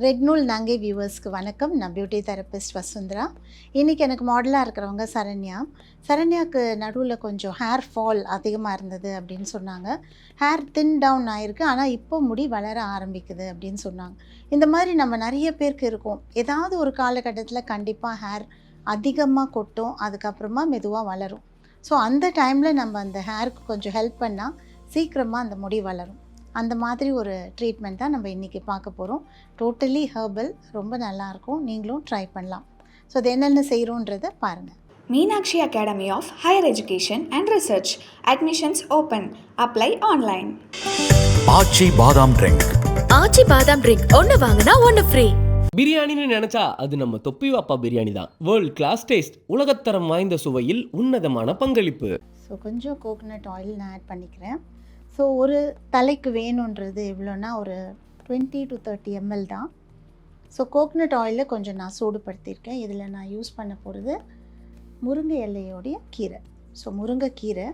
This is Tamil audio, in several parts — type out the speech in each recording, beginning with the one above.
ரெட் நூல் நாங்கை வியூவர்ஸ்க்கு வணக்கம். நான் பியூட்டி தெரபிஸ்ட் வசுந்தரா. இன்றைக்கி எனக்கு மாடலாக இருக்கிறவங்க சரண்யாவுக்கு நடுவில் கொஞ்சம் ஹேர் ஃபால் அதிகமாக இருந்தது அப்படின்னு சொன்னாங்க. ஹேர் தின் டவுன் ஆகிருக்கு, ஆனால் இப்போ முடி வளர ஆரம்பிக்குது அப்படின்னு சொன்னாங்க. இந்த மாதிரி நம்ம நிறைய பேருக்கு இருக்கும். ஏதாவது ஒரு காலகட்டத்தில் கண்டிப்பாக ஹேர் அதிகமாக கொட்டும், அதுக்கப்புறமா மெதுவாக வளரும். ஸோ அந்த டைமில் நம்ம அந்த ஹேருக்கு கொஞ்சம் ஹெல்ப் பண்ணால் சீக்கிரமாக அந்த முடி வளரும். அந்த மாதிரி ஒரு ட்ரீட்மெண்ட் தான் நம்ம இன்றைக்கி பார்க்க போகிறோம். டோட்டலி ஹெர்பல், ரொம்ப நல்லாயிருக்கும். நீங்களும் ட்ரை பண்ணலாம். ஸோ அது என்னென்ன செய்கிறோன்றதை பாருங்கள். Meenakshi Academy of Higher Education and Research. Admissions open. Apply online. ஆச்சி பாதாம் ட்ரிங்க். ஆச்சி பாதாம் ட்ரிங்க் ஒன்று வாங்கினா ஒன்று ஃப்ரீ. பிரியாணின்னு நினச்சா அது நம்ம தொப்பி வாப்பா பிரியாணி தான். வேர்ல்ட் கிளாஸ் டேஸ்ட், உலகத்தரம் வாய்ந்த சுவையில் உன்னதமான பங்களிப்பு. ஸோ கொஞ்சம் கோகோனட் ஆயில் நான் ஆட் பண்ணிக்கிறேன். ஸோ ஒரு தலைக்கு வேணுன்றது எவ்வளோன்னா ஒரு 20 to 30 ml தான். ஸோ கோகோனட் ஆயிலில் கொஞ்சம் நான் சூடுபடுத்தியிருக்கேன். இதில் நான் யூஸ் பண்ண போகிறது முருங்கை இலையோடைய கீரை. ஸோ முருங்கைக்கீரை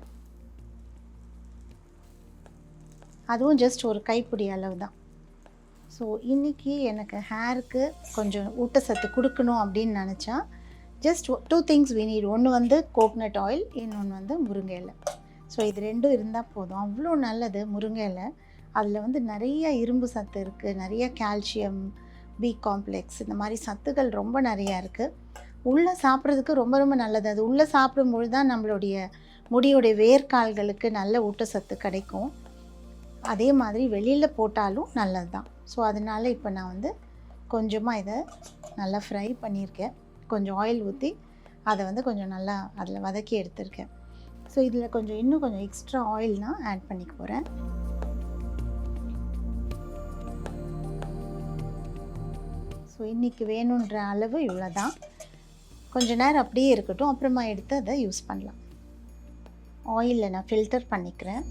அதுவும் ஜஸ்ட் ஒரு கைப்பிடி அளவு தான். ஸோ இன்றைக்கி எனக்கு ஹேருக்கு கொஞ்சம் ஊட்டச்சத்து கொடுக்கணும் அப்படின்னு நினச்சா ஜஸ்ட் 2 things we need. ஒன்று வந்து கோகோனட் ஆயில், இன்னொன்று வந்து முருங்கை இலை. ஸோ இது ரெண்டும் இருந்தால் போதும். அவ்வளோ நல்லது முருங்கை இலை. அதில் வந்து நிறைய இரும்பு சத்து இருக்குது, நிறைய கால்சியம், பி காம்ப்ளெக்ஸ், இந்த மாதிரி சத்துக்கள் ரொம்ப நிறையா இருக்குது. உள்ளே சாப்பிட்றதுக்கு ரொம்ப ரொம்ப நல்லது. அது உள்ளே சாப்பிடும்பொழுது தான் நம்மளுடைய முடியுடைய வேர்க்கால்களுக்கு நல்ல ஊட்டச்சத்து கிடைக்கும். அதே மாதிரி வெளியில் போட்டாலும் நல்லது தான். ஸோ அதனால் இப்போ நான் வந்து கொஞ்சமாக இதை நல்லா ஃப்ரை பண்ணியிருக்கேன். கொஞ்சம் ஆயில் ஊற்றி அதை வந்து கொஞ்சம் நல்லா அதில் வதக்கி எடுத்திருக்கேன். ஸோ இதில் கொஞ்சம் இன்னும் கொஞ்சம் எக்ஸ்ட்ரா ஆயில் நான் ஆட் பண்ணிக்க போகிறேன். ஸோ இன்றைக்கி வேணுன்ற அளவு இவ்வளோ தான். கொஞ்சம் நேரம் அப்படியே இருக்கட்டும், அப்புறமா எடுத்து அதை யூஸ் பண்ணலாம். ஆயிலில் நான் ஃபில்டர் பண்ணிக்கிறேன்.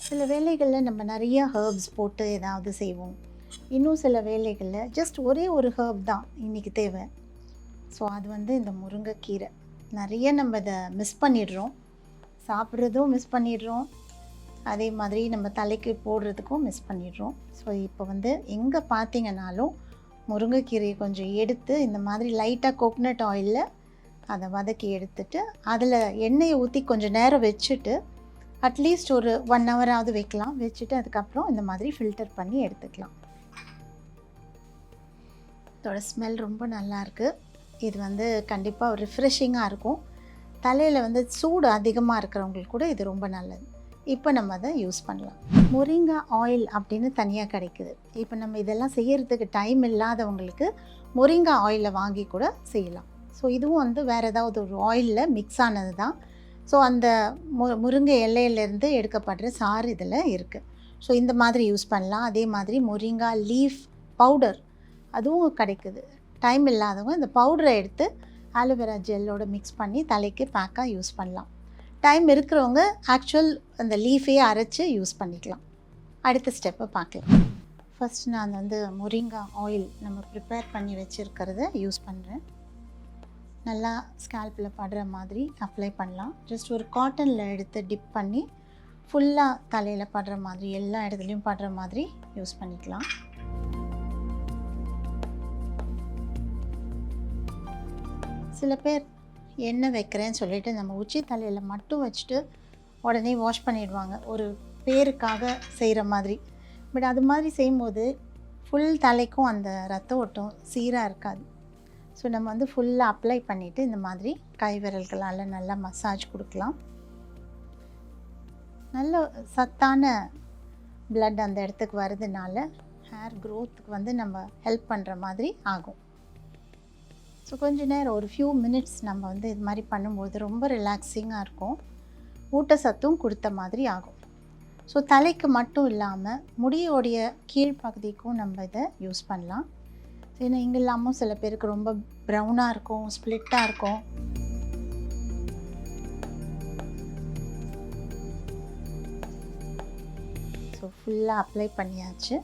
சில வேளைகளில் நம்ம நிறைய ஹெர்ப்ஸ் போட்டு ஏதாவது செய்வோம். இன்னும் சில வேளைகளில் ஜஸ்ட் ஒரே ஒரு ஹெர்ப் தான் இன்றைக்கி தேவை. ஸோ அது வந்து இந்த முருங்கைக்கீரை. நிறைய நம்ம இதை மிஸ் பண்ணிடுறோம், சாப்பிட்றதும் மிஸ் பண்ணிடுறோம், அதே மாதிரி நம்ம தலைக்கு போடுறதுக்கும் மிஸ் பண்ணிடுறோம். ஸோ இப்போ வந்து எங்கே பார்த்தீங்கன்னாலும் முருங்கைக்கீரையை கொஞ்சம் எடுத்து இந்த மாதிரி லைட்டாக கோகோனட் ஆயிலில் அதை வதக்கி எடுத்துட்டு அதில் எண்ணெயை ஊற்றி கொஞ்சம் நேரம் வச்சுட்டு அட்லீஸ்ட் ஒரு 1 hour வைக்கலாம். வச்சுட்டு அதுக்கப்புறம் இந்த மாதிரி ஃபில்டர் பண்ணி எடுத்துக்கலாம். இதோட ஸ்மெல் ரொம்ப நல்லாயிருக்கு. இது வந்து கண்டிப்பாக ஒரு ரிஃப்ரெஷிங்காக இருக்கும். தலையில் வந்து சூடு அதிகமாக இருக்கிறவங்களுக்கு கூட இது ரொம்ப நல்லது. இப்போ நம்ம அதை யூஸ் பண்ணலாம். மொரிங்கா ஆயில் அப்படின்னு தனியாக கிடைக்குது. இப்போ நம்ம இதெல்லாம் செய்கிறதுக்கு டைம் இல்லாதவங்களுக்கு மொரிங்கா ஆயிலை வாங்கி கூட செய்யலாம். ஸோ இதுவும் வந்து வேறு ஏதாவது ஒரு ஆயிலில் மிக்ஸ் ஆனது தான். ஸோ அந்த முருங்கை இலையிலேருந்து எடுக்கப்படுற சாறு இதில் இருக்குது. ஸோ இந்த மாதிரி யூஸ் பண்ணலாம். அதே மாதிரி மொரிங்கா லீஃப் பவுடர் அதுவும் கிடைக்குது. டைம் இல்லாதவங்க இந்த பவுடரை எடுத்து ஆலோவேரா ஜெல்லோடு மிக்ஸ் பண்ணி தலைக்கு பேக்காக யூஸ் பண்ணலாம். டைம் இருக்கிறவங்க ஆக்சுவல் அந்த லீஃபையே அரைச்சி யூஸ் பண்ணிக்கலாம். அடுத்த ஸ்டெப்பை பார்க்கலாம். ஃபஸ்ட் நான் வந்து முருங்கா ஆயில் நம்ம ப்ரிப்பேர் பண்ணி வச்சுருக்கிறத யூஸ் பண்ணுறேன். நல்லா ஸ்கேல்பில் படுற மாதிரி அப்ளை பண்ணலாம். ஜஸ்ட் ஒரு காட்டனில் எடுத்து டிப் பண்ணி ஃபுல்லாக தலையில் படுற மாதிரி எல்லா இடத்துலையும் படுற மாதிரி யூஸ் பண்ணிக்கலாம். சில பேர் எண்ணெய் வைக்கிறேன்னு சொல்லிட்டு நம்ம உச்சி தலையில் மட்டும் வச்சுட்டு உடனே வாஷ் பண்ணிடுவாங்க, ஒரு பேருக்காக செய்கிற மாதிரி. பட் அது மாதிரி செய்யும்போது ஃபுல் தலைக்கும் அந்த ரத்த ஓட்டம் சீராக இருக்காது. ஸோ நம்ம வந்து ஃபுல்லாக அப்ளை பண்ணிவிட்டு இந்த மாதிரி கை விரல்களால் நல்லா மசாஜ் கொடுக்கலாம். நல்ல சத்தான பிளட் அந்த இடத்துக்கு வர்றதுனால ஹேர் க்ரோத்துக்கு வந்து நம்ம ஹெல்ப் பண்ணுற மாதிரி ஆகும். ஸோ கொஞ்சம் நேரம் ஒரு ஃபியூ மினிட்ஸ் நம்ம வந்து இது மாதிரி பண்ணும்போது ரொம்ப ரிலாக்ஸிங்காக இருக்கும். ஊட்டச்சத்தும் கொடுத்த மாதிரி ஆகும். ஸோ தலைக்கு மட்டும் இல்லாமல் முடியோடைய கீழ்ப்பகுதிக்கும் நம்ம இதை யூஸ் பண்ணலாம். ஏன்னா இங்கே இல்லாமல் சில பேருக்கு ரொம்ப ப்ரௌனாக இருக்கும், ஸ்ப்ளிட்டாக இருக்கும். ஸோ ஃபுல்லாக அப்ளை பண்ணியாச்சு.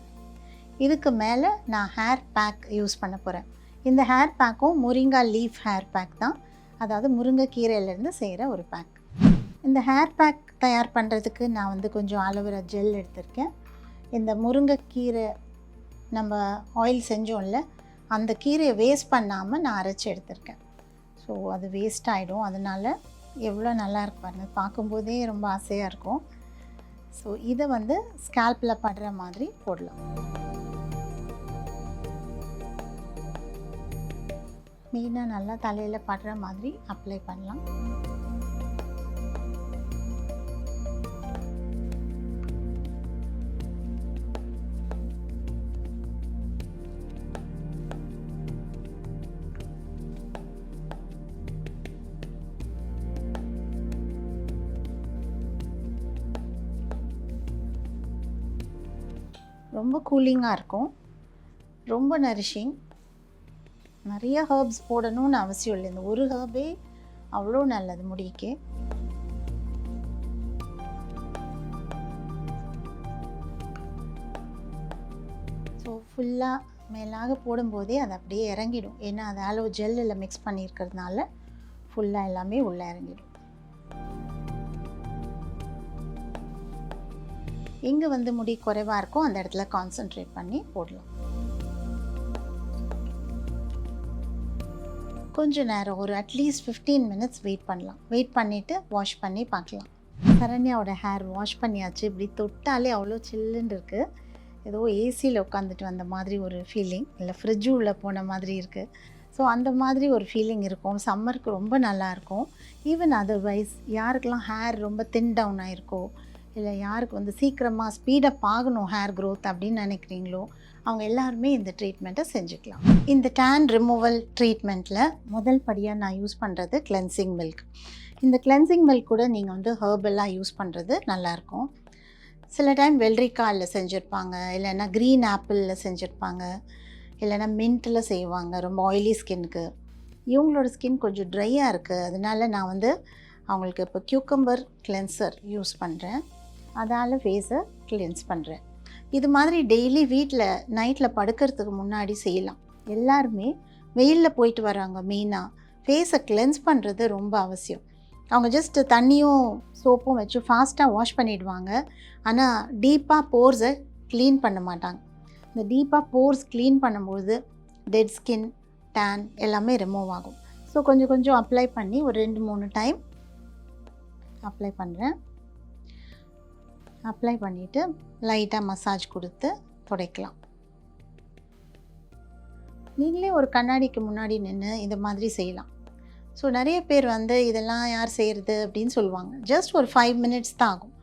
இதுக்கு மேலே நான் ஹேர் பேக் யூஸ் பண்ண போகிறேன். இந்த ஹேர் பேக்கும் முருங்கா லீஃப் ஹேர் பேக் தான், அதாவது முருங்கைக்கீரையிலேருந்து செய்கிற ஒரு பேக். இந்த ஹேர் பேக் தயார் பண்ணுறதுக்கு நான் வந்து கொஞ்சம் ஆலோவேரா ஜெல் எடுத்திருக்கேன். இந்த முருங்கைக்கீரை நம்ம ஆயில் செஞ்சோம்ல, அந்த கீரையை வேஸ்ட் பண்ணாமல் நான் அரைச்சி எடுத்திருக்கேன். ஸோ அது வேஸ்ட் ஆகிடும். அதனால் எவ்வளோ நல்லா இருக்கு பாருங்க, பார்க்கும்போதே ரொம்ப ஆசையாக இருக்கும். ஸோ இதை வந்து ஸ்கேல்பில் படுற மாதிரி போடலாம். மெயினாக நல்லா தலையில் படுற மாதிரி அப்ளை பண்ணலாம். ரொம்ப கூலிங்காக இருக்கும், ரொம்ப நரிஷிங். நிறைய ஹர்ப்ஸ் போடணும்னு அவசியம் இல்லை, இந்த ஒரு ஹர்பே அவ்வளோ நல்லது முடிக்கு. ஸோ ஃபுல்லாக மேலாக போடும்போதே அது அப்படியே இறங்கிடும். ஏன்னா அது ஆலோ ஜெல்லில் மிக்ஸ் பண்ணியிருக்கிறதுனால ஃபுல்லாக எல்லாமே உள்ளே இறங்கிடும். எங்கே வந்து முடி குறைவாக இருக்கோ அந்த இடத்துல கான்சென்ட்ரேட் பண்ணி போடலாம். கொஞ்சம் நேரம், ஒரு அட்லீஸ்ட் 15 மினிட்ஸ் வெயிட் பண்ணலாம். வெயிட் பண்ணிவிட்டு வாஷ் பண்ணி பார்க்கலாம். சரண்யாவோட ஹேர் வாஷ் பண்ணியாச்சு. இப்படி தொட்டாலே அவ்வளோ சில்லுன்னு இருக்குது. ஏதோ ஏசியில் உட்காந்துட்டு வந்த மாதிரி ஒரு ஃபீலிங், இல்லை ஃப்ரிட்ஜு உள்ளே போன மாதிரி இருக்குது. ஸோ அந்த மாதிரி ஒரு ஃபீலிங் இருக்கும். சம்மருக்கு ரொம்ப நல்லாயிருக்கும். ஈவன் அதர்வைஸ் யாருக்கெல்லாம் ஹேர் ரொம்ப தின் டவுன் ஆகிருக்கோ, இல்லை யாருக்கு வந்து சீக்கிரமாக ஸ்பீடப் ஆகணும் ஹேர் க்ரோத் அப்படின்னு நினைக்கிறீங்களோ, அவங்க எல்லாருமே இந்த ட்ரீட்மெண்ட்டை செஞ்சுக்கலாம். இந்த டேன் ரிமூவல் ட்ரீட்மெண்ட்டில் முதல் படியாக நான் யூஸ் பண்ணுறது கிளென்சிங் மில்க். இந்த கிளென்சிங் மில்க் கூட நீங்கள் வந்து ஹர்பலாக யூஸ் பண்ணுறது நல்லாயிருக்கும். சில டைம் வெள்ளரிக்காயில் செஞ்சுருப்பாங்க, இல்லைன்னா க்ரீன் ஆப்பிளில் செஞ்சுருப்பாங்க, இல்லைன்னா மின்ட்டில் செய்வாங்க ரொம்ப ஆயிலி ஸ்கின்னுக்கு. இவங்களோட ஸ்கின் கொஞ்சம் ட்ரையாக இருக்குது, அதனால நான் வந்து அவங்களுக்கு இப்போ கியூக்கம்பர் கிளென்சர் யூஸ் பண்ணுறேன். அதால் ஃபேஸை கிளென்ஸ் பண்ணுறேன். இது மாதிரி டெய்லி வீட்டில் நைட்டில் படுக்கிறதுக்கு முன்னாடி செய்யலாம். எல்லாருமே வெயிலில் போயிட்டு வராங்க, மெயினாக ஃபேஸை கிளென்ஸ் பண்ணுறது ரொம்ப அவசியம். அவங்க ஜஸ்ட்டு தண்ணியும் சோப்பும் வச்சு ஃபாஸ்ட்டாக வாஷ் பண்ணிவிடுவாங்க. ஆனால் டீப்பாக போர்ஸை க்ளீன் பண்ண மாட்டாங்க. இந்த டீப்பாக போர்ஸ் க்ளீன் பண்ணும்போது டெட் ஸ்கின், டேன் எல்லாமே ரிமூவ் ஆகும். ஸோ கொஞ்சம் கொஞ்சம் அப்ளை பண்ணி ஒரு 2-3 டைம் அப்ளை பண்ணுறேன். அப்ளை பண்ணிவிட்டு லைட்டாக மசாஜ் கொடுத்து துடைக்கலாம். நீங்களே ஒரு கண்ணாடிக்கு முன்னாடி நின்று இந்த மாதிரி செய்யலாம். ஸோ நிறைய பேர் வந்து இதெல்லாம் யார் செய்கிறது அப்படின்னு சொல்லுவாங்க. ஜஸ்ட் ஒரு 5 மினிட்ஸ் தான் ஆகும்.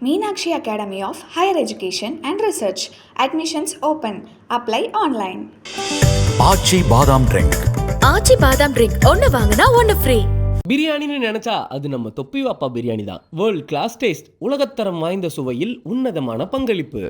Meenakshi Academy of Higher Education and Research. Admissions open. Apply online. ஆச்சி பாதாம் ட்ரிங்க். ஆச்சி பாதாம் ட்ரிங்க் ஒன்று வாங்கினா ஒன்று ஃப்ரீ. பிரியாணின்னு நினச்சா அது நம்ம தொப்பி வாப்பா பிரியாணி தான். வேர்ல்ட் கிளாஸ் டேஸ்ட், உலகத்தரம் வாய்ந்த சுவையில் உன்னதமான பங்களிப்பு.